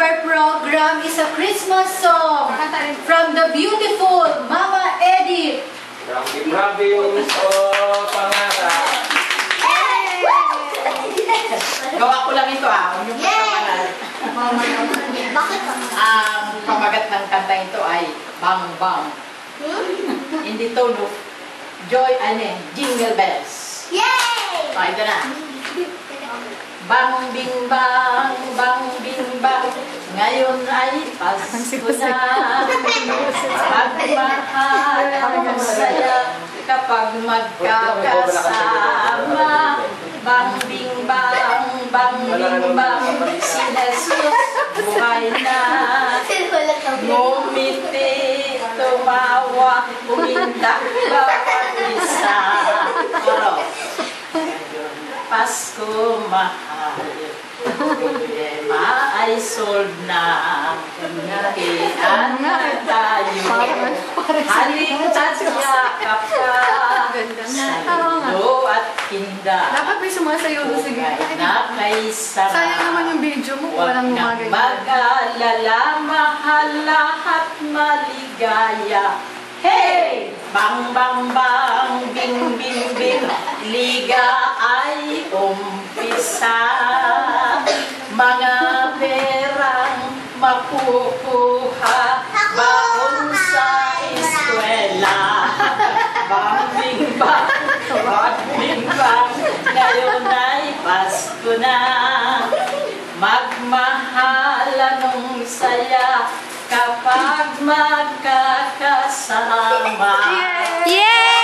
our program is a Christmas song from the beautiful Mama Edith. Grabe yung pangarap. Gawa ko lang ito yung Bakit? ang pamagat ng kanta ito ay Bang Bang. Hindi tono. Joy, Jingle Bells. Yay! Ito na. Bang bing bang, bang bing bang, ngayon ay Pasko na. Pagmahal ang saya kapag magkakasama. Bang bing bang, bang bing bang, si Jesus buhay na. Ngumiti, tumawa, umindak bawat isa. Pasko mahal, problema ay solve na. Ngitian na tayo, halika't yakap ka, saludo at hinda. Dapat may sumasayaw doon sa gitna. Na kay sarap. Sayang naman yung video mo kung walang Huwag gumagay. mag-alala, mahal lahat maligaya. Hey! Bang bang bang, bing bing bing, liga ay umpisa. Mga perang makukuha, baon sa eskwela. Bang bing bang, bang bing bang, ngayon ay Pasko na. Magmahala nung saya kapag magkakasama. Yay!